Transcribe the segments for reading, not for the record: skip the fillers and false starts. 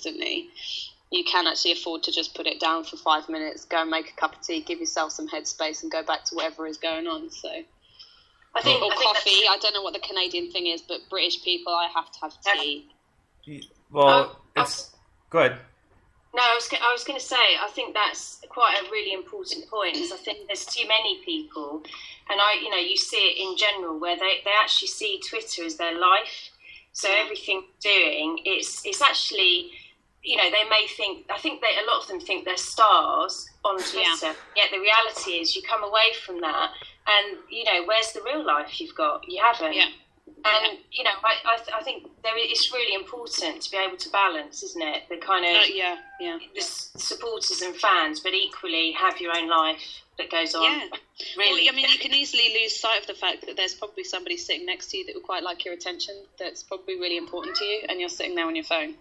consistently, you can actually afford to just put it down for 5 minutes, go and make a cup of tea, give yourself some headspace, and go back to whatever is going on. So, coffee. I don't know what the Canadian thing is, but British people, I have to have tea. Well, go ahead. No, I was going to say, I think that's quite a really important point, because I think there's too many people, and you see it in general, where they actually see Twitter as their life. So everything they're doing, it's actually, they may think, I think a lot of them think they're stars on Twitter. Yet the reality is, you come away from that, and where's the real life you've got? You haven't. Yeah. And I think it's really important to be able to balance, isn't it? The kind of the supporters and fans, but equally have your own life that goes on. Yeah, really. Well, I mean, you can easily lose sight of the fact that there's probably somebody sitting next to you that would quite like your attention. That's probably really important to you, and you're sitting there on your phone.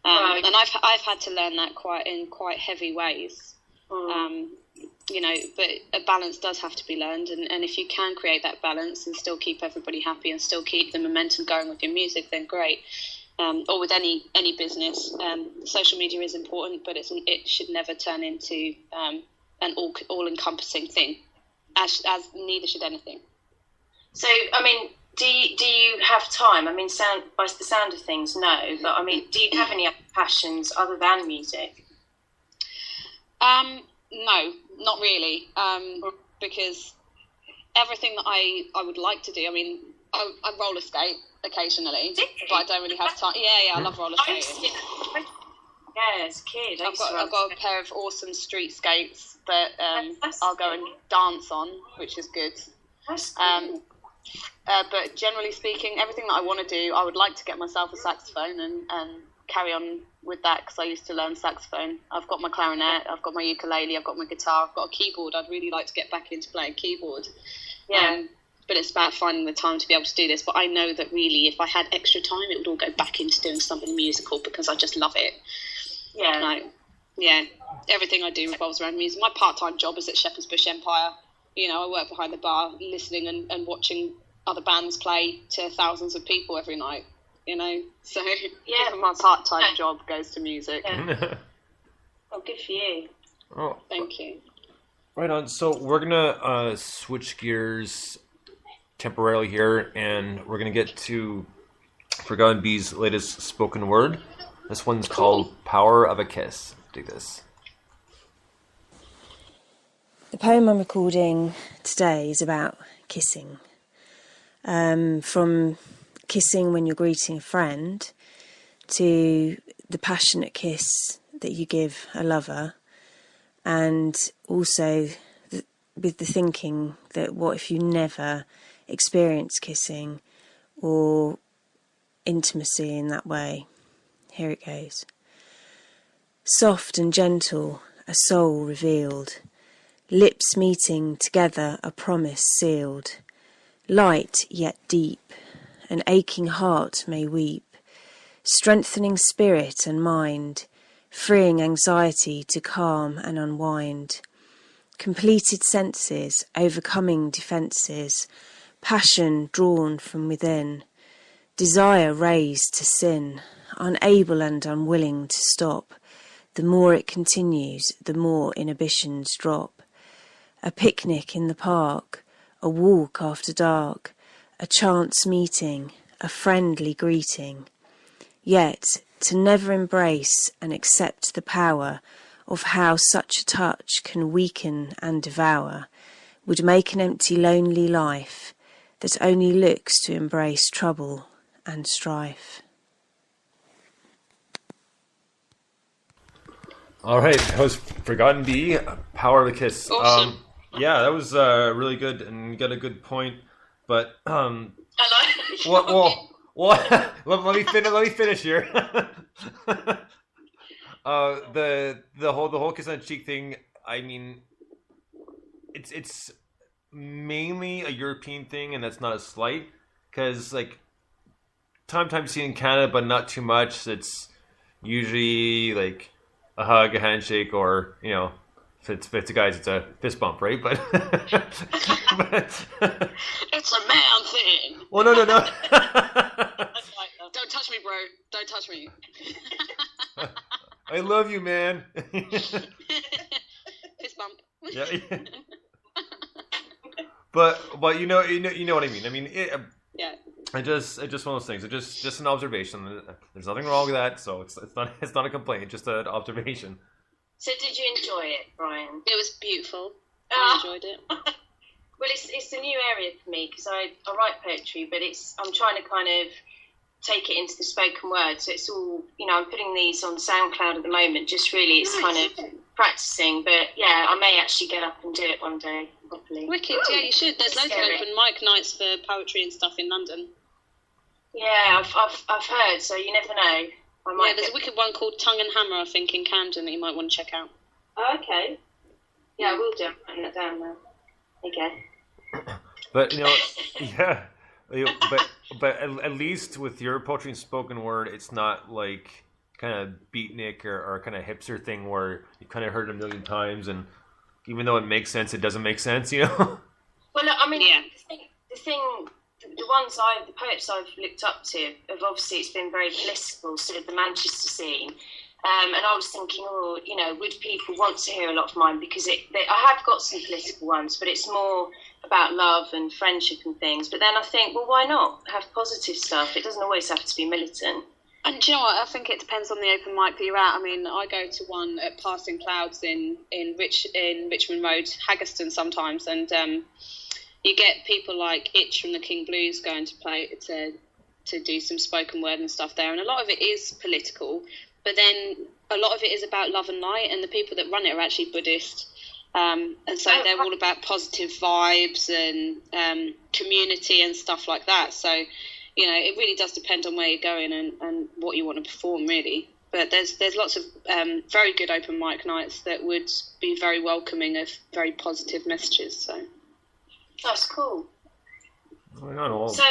Right. And I've had to learn that in quite heavy ways. But a balance does have to be learned, and if you can create that balance and still keep everybody happy and still keep the momentum going with your music, then great. Or with any business, social media is important, but it should never turn into an all-encompassing thing, as neither should anything. So, I mean, do you have time? I mean, by the sound of things, no. But I mean, do you have any other passions other than music? No, not really, because everything that I would like to do, I mean, I roller skate occasionally, but I don't really have time. Yeah, I love roller skating. Yeah, as a kid. I've got a pair of awesome street skates that I'll go and dance on, which is good. That's cool. But generally speaking, everything that I want to do, I would like to get myself a saxophone and carry on with that, because I used to learn saxophone. I've got my clarinet, I've got my ukulele, I've got my guitar, I've got a keyboard. I'd really like to get back into playing keyboard. Yeah. But it's about finding the time to be able to do this. But I know that really, if I had extra time, it would all go back into doing something musical, because I just love it. Yeah. Everything I do revolves around music. My part-time job is at Shepherd's Bush Empire. I work behind the bar, listening and watching other bands play to thousands of people every night. So even my part-time job goes to music. Yeah. Oh, good for you. Oh, thank you. Right on. So we're gonna switch gears temporarily here, and we're gonna get to Forgotten Bee's latest spoken word. This one's called "Power of a Kiss." Dig this. The poem I'm recording today is about kissing. From kissing when you're greeting a friend to the passionate kiss that you give a lover, and also with the thinking that what if you never experience kissing or intimacy in that way. Here it goes. Soft and gentle, a soul revealed, lips meeting together, a promise sealed, light yet deep, an aching heart may weep, strengthening spirit and mind, freeing anxiety to calm and unwind, completed senses, overcoming defences, passion drawn from within, desire raised to sin, unable and unwilling to stop. The more it continues, the more inhibitions drop. A picnic in the park, a walk after dark, a chance meeting, a friendly greeting. Yet, to never embrace and accept the power of how such a touch can weaken and devour, would make an empty, lonely life that only looks to embrace trouble and strife. All right, that was Forgotten Bee, Power of a Kiss. Awesome. Yeah, that was really good, and you got a good point. But Hello. let me finish here. The whole kiss on the cheek thing. I mean, it's mainly a European thing, and that's not a slight, because like time you see it in Canada, but not too much. It's usually like a hug, a handshake, or if it's the guys, it's a fist bump, right? But, it's a man thing. Well, no. Don't touch me, bro. Don't touch me. I love you, man. Fist bump. Yeah. But you know what I mean. I mean, yeah. It's just one of those things. It's just an observation. There's nothing wrong with that, so it's not a complaint. It's just an observation. So did you enjoy it, Brian? It was beautiful. I enjoyed it. Well, it's a new area for me because I write poetry, but I'm trying to kind of take it into the spoken word. So it's all, I'm putting these on SoundCloud at the moment. Just really, it's kind of practicing. But yeah, I may actually get up and do it one day properly. Wicked, yeah, you should. There's loads of open mic nights for poetry and stuff in London. Yeah, I've heard. So you never know. There's a wicked one called Tongue and Hammer, I think, in Camden that you might want to check out. Oh, okay. Yeah, I will do. I'm writing that down now. Okay. But yeah. But at least with your poetry and spoken word, it's not like kind of beatnik or kind of hipster thing where you kind of heard it a million times, and even though it makes sense, it doesn't make sense, Well, I mean, the poets I've looked up to, have obviously it's been very political, sort of the Manchester scene. And I was thinking, would people want to hear a lot of mine? Because I have got some political ones, but it's more about love and friendship and things. But then I think, well, why not have positive stuff? It doesn't always have to be militant. And do you know what? I think it depends on the open mic that you're at. I mean, I go to one at Passing Clouds in Richmond Road, Haggerston sometimes, and you get people like Itch from the King Blues going to play to do some spoken word and stuff there, and a lot of it is political. But then a lot of it is about love and light, and the people that run it are actually Buddhist. And so they're all about positive vibes and community and stuff like that. So, it really does depend on where you're going and what you want to perform, really. But there's lots of very good open mic nights that would be very welcoming of very positive messages. So that's cool. I don't know. So,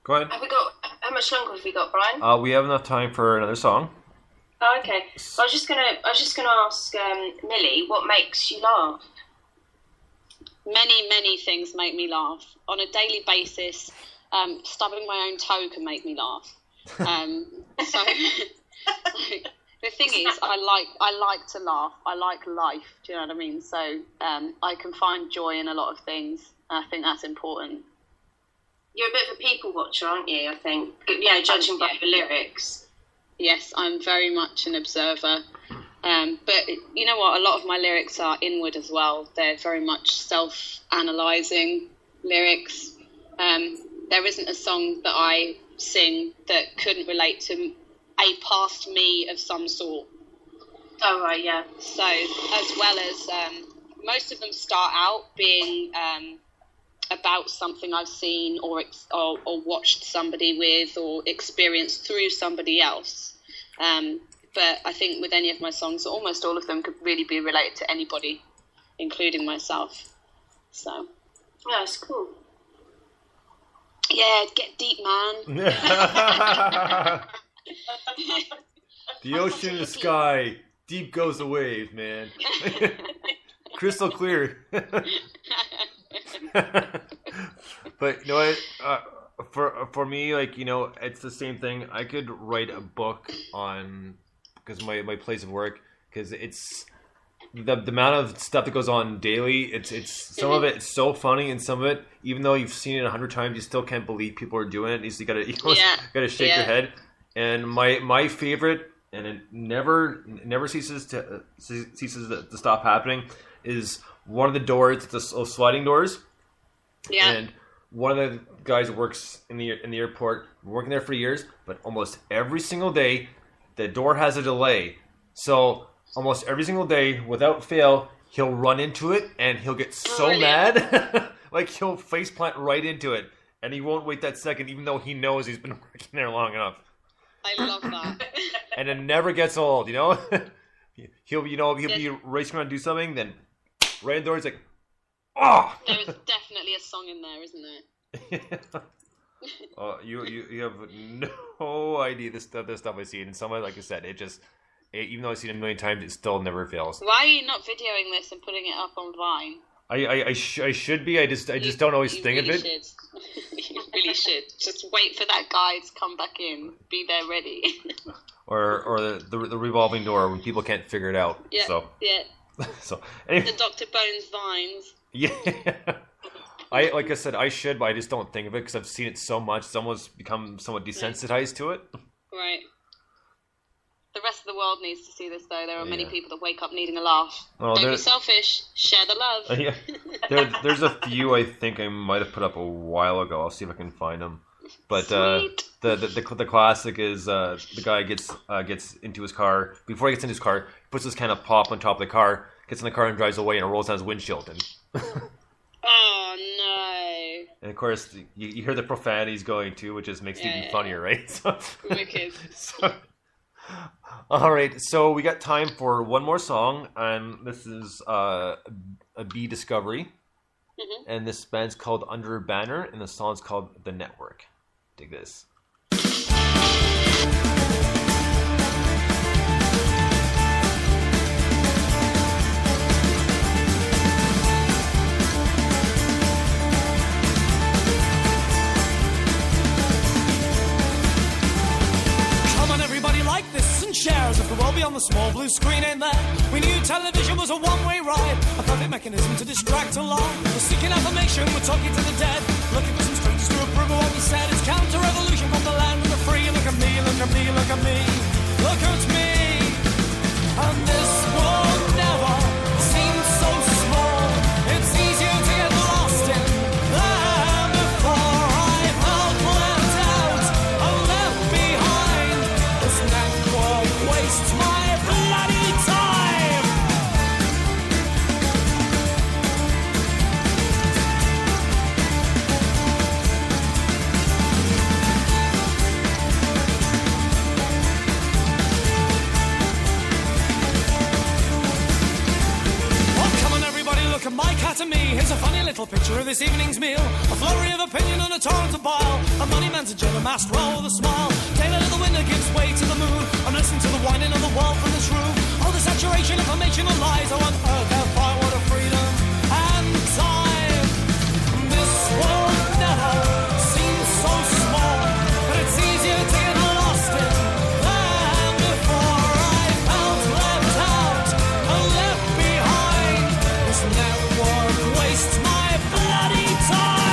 go ahead. How much longer have we got, Brian? We have enough time for another song. Oh, okay. So I was just gonna ask Millie, what makes you laugh? Many, many things make me laugh on a daily basis. Stubbing my own toe can make me laugh. So the thing is, I like to laugh. I like life. Do you know what I mean? So I can find joy in a lot of things. And I think that's important. You're a bit of a people watcher, aren't you? I think, judging by the lyrics. Yes, I'm very much an observer. But you know what? A lot of my lyrics are inward as well. They're very much self-analysing lyrics. There isn't a song that I sing that couldn't relate to a past me of some sort. Oh, right, yeah. So, as well as most of them start out being about something I've seen or watched somebody with or experienced through somebody else. But I think with any of my songs, almost all of them could really be related to anybody, including myself. So. Yeah, that's cool. Yeah, get deep, man. The ocean, the sky, deep goes the wave, man. Crystal clear. But you know what? For me, it's the same thing. I could write a book on, because my place of work, because it's the amount of stuff that goes on daily. It's some of it is so funny, and some of it, even though you've seen it 100 times, you still can't believe people are doing it. You gotta shake your head. And my favorite, and it never ceases to stop happening, is one of the doors. It's those sliding doors. Yeah. And one of the guys that works in the airport, working there for years, but almost every single day, the door has a delay. So almost every single day, without fail, he'll run into it and he'll get so mad, like he'll faceplant right into it, and he won't wait that second, even though he knows he's been working there long enough. I love that. And it never gets old, He'll be racing around to do something, then right in the door, he's like, oh! There is definitely a song in there, isn't there? You have no idea this stuff I see, and some of it, like I said, even though I've seen it a million times, it still never fails. Why are you not videoing this and putting it up on Vine? I should be. I just don't always think of it. You really should. Just wait for that guy to come back in. Be there ready. or the revolving door when people can't figure it out. Yeah, so yeah. So anyway. The Dr. Bones vines. Yeah. Like I said, I should, but I just don't think of it because I've seen it so much. It's almost become somewhat desensitized to it. Right. The rest of the world needs to see this, though. There are many people that wake up needing a laugh. Don't be selfish. Share the love. Yeah. There's a few I think I might have put up a while ago. I'll see if I can find them. But the classic is the guy gets into his car. Before he gets into his car, he puts this can of pop on top of the car, gets in the car and drives away, and it rolls down his windshield. Oh no! And of course, you hear the profanities going too, which just makes it even funnier, right? So, wicked. All right, so we got time for one more song, and this is a B Discovery, and this band's called Under a Banner, and the song's called The Network. Dig this. Shares of the world beyond the small blue screen ain't there. We knew television was a one-way ride, a perfect mechanism to distract and lie. We're seeking affirmation, we're talking to the dead, looking for some strangers to approve of what we said. It's counter-revolution from the land of the free. Look at me, look at me, look at me, look at me. And this world never seemed so small. It's easier to get lost in than before. I felt left out and left behind. This network wastes my bloody time. Look at my cat and me. Here's a funny little picture of this evening's meal. A flurry of opinion and a torrent of bile. A money man's agenda masked well with a smile. Daylight at the window gives way to the moon. I'm listening to the whining of the world from this room. Oh, the saturation, information and lies. Oh, on earth, their fight, what a freedom and time. This world never seems so small, but it's easier to get lost in than before. I felt left out and left behind. This network wastes my bloody time.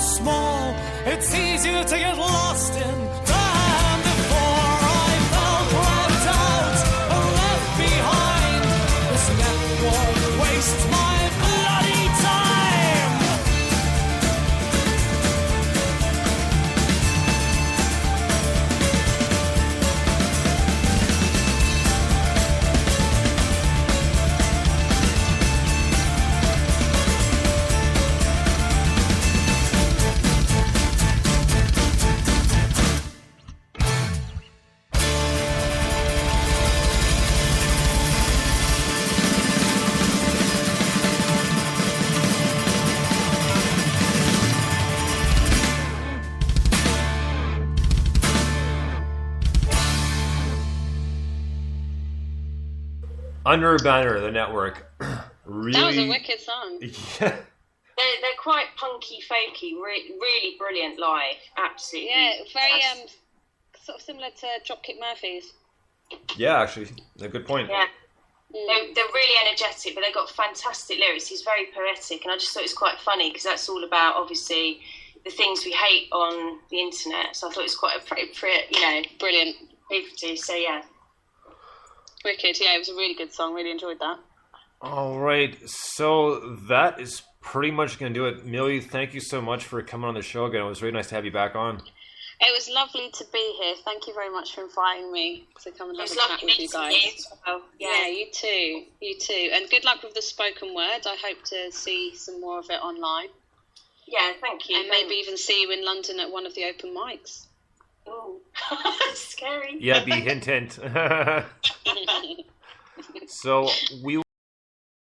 Small, it's easier to get lost in than before. I felt left out and left behind. This network wastes my bloody time. Under a Banner, The Network. Really, that was a wicked song. Yeah. They're quite punky, folky, really brilliant live. Absolutely. Yeah, very sort of similar to Dropkick Murphys. Yeah, actually, a good point. Yeah. They're really energetic, but they've got fantastic lyrics. He's very poetic, and I just thought it was quite funny because that's all about, obviously, the things we hate on the internet. So I thought it was quite appropriate, Brilliant. So yeah. Wicked, yeah, it was a really good song. Really enjoyed that. All right, so that is pretty much going to do it. Millie, thank you so much for coming on the show again. It was really nice to have you back on. It was lovely to be here. Thank you very much for inviting me to come and have a chat with you guys. Yeah, you too. You too. And good luck with the spoken word. I hope to see some more of it online. Yeah, thank you. And maybe even see you in London at one of the open mics. Oh, scary. Yeah, be hint, hint. So we